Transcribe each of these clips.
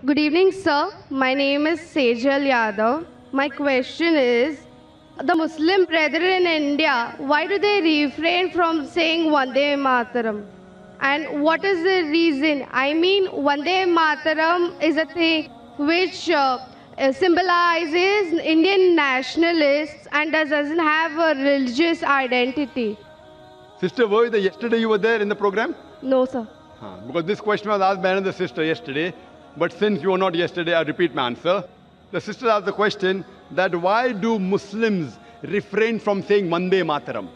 Good evening, sir. My name is Sejal Yadav. My question is, the Muslim brethren in India, why do they refrain from saying Vande Mataram? And what is the reason? I mean, Vande Mataram is a thing which symbolizes Indian nationalists and doesn't have a religious identity. Sister Voida, yesterday you were there in the program? No, sir. Because this question was asked by another sister yesterday. But since you were not yesterday, I'll repeat my answer. The sister asked the question that why do Muslims refrain from saying Vande Mataram?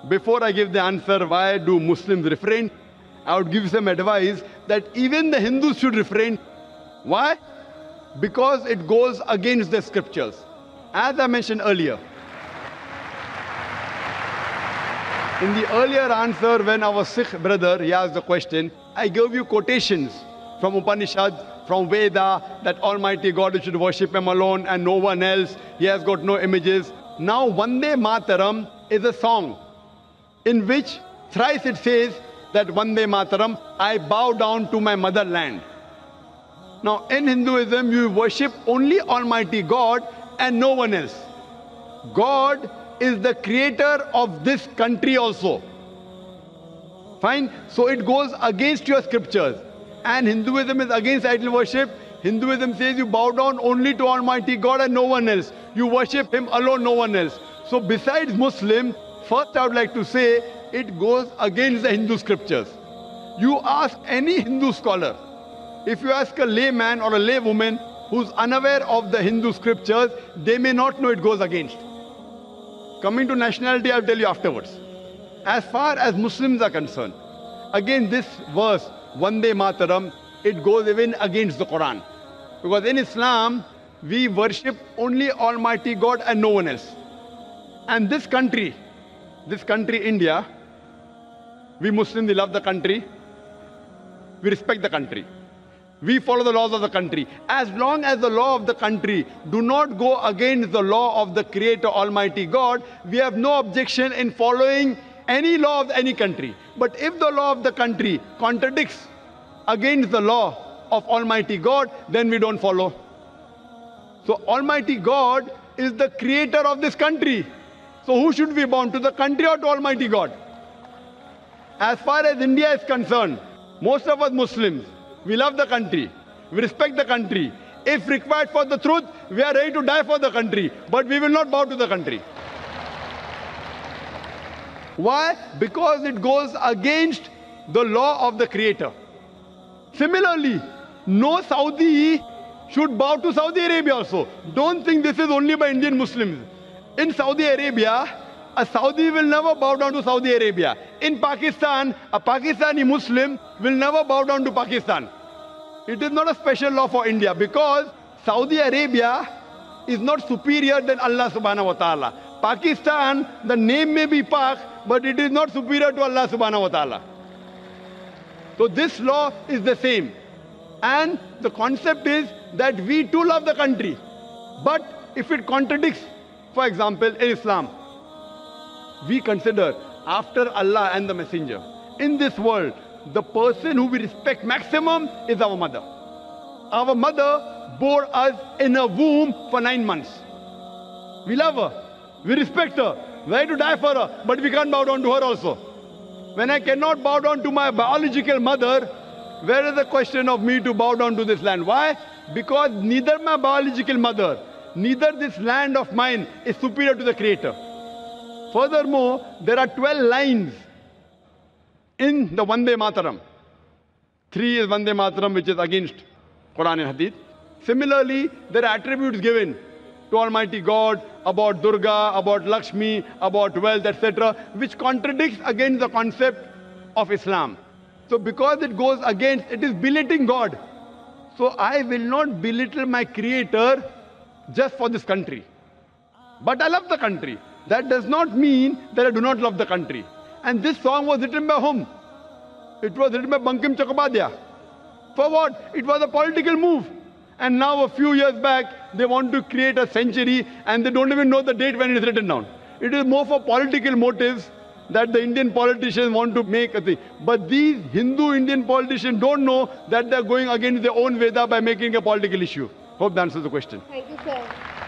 Before I give the answer, why do Muslims refrain? I would give some advice that even the Hindus should refrain. Why? Because it goes against the scriptures. As I mentioned earlier, in the earlier answer when our Sikh brother he asked the question, I gave you quotations from Upanishad, from Veda, that Almighty God, you should worship Him alone and no one else. He has got no images. Now Vande Mataram is a song in which thrice it says that Vande Mataram, I bow down to my motherland. Now in Hinduism, you worship only Almighty God and no one else. God is the creator of this country also. Fine? So it goes against your scriptures. And Hinduism is against idol worship. Hinduism says you bow down only to Almighty God and no one else. You worship Him alone, no one else. So besides Muslim, first I would like to say, it goes against the Hindu scriptures. You ask any Hindu scholar, if you ask a layman or a laywoman who's unaware of the Hindu scriptures, they may not know it goes against. Coming to nationality, I'll tell you afterwards. As far as Muslims are concerned, again this verse, Vande Mataram, it goes even against the Quran. Because in Islam, we worship only Almighty God and no one else. And this country, India, we Muslims, we love the country, we respect the country. We follow the laws of the country. As long as the law of the country do not go against the law of the Creator Almighty God, we have no objection in following any law of any country. But if the law of the country contradicts against the law of Almighty God, then we don't follow. So Almighty God is the creator of this country. So who should we bow to, the country or to Almighty God? As far as India is concerned, most of us Muslims, we love the country, we respect the country. If required for the truth, we are ready to die for the country, but we will not bow to the country. Why? Because it goes against the law of the Creator. Similarly, no Saudi should bow to Saudi Arabia also. Don't think this is only by Indian Muslims. In Saudi Arabia, a Saudi will never bow down to Saudi Arabia. In Pakistan, a Pakistani Muslim will never bow down to Pakistan. It is not a special law for India because Saudi Arabia is not superior than Allah subhanahu wa ta'ala. Pakistan, the name may be Pak, but it is not superior to Allah subhanahu wa ta'ala. So this law is the same. And the concept is that we too love the country. But if it contradicts, for example, in Islam, we consider after Allah and the Messenger, in this world, the person who we respect maximum is our mother. Our mother bore us in a womb for 9 months. We love her. We respect her. We are to die for her. But we can't bow down to her also. When I cannot bow down to my biological mother, where is the question of me to bow down to this land? Why? Because neither my biological mother, neither this land of mine is superior to the Creator. Furthermore, there are 12 lines in the Vande Mataram. 3 is Vande Mataram, which is against Quran and Hadith. Similarly, there are attributes given to Almighty God about Durga, about Lakshmi, about wealth, etc., which contradicts against the concept of Islam. So because it goes against, it is belittling God. So I will not belittle my Creator just for this country. But I love the country. That does not mean that I do not love the country. And this song was written by whom? It was written by Bankim Chakrabarty. For what? It was a political move. And now a few years back, they want to create a century and they don't even know the date when it is written down. It is more for political motives, that the Indian politicians want to make a thing. But these Hindu Indian politicians don't know that they're going against their own Veda by making a political issue. Hope that answers the question. Thank you, sir.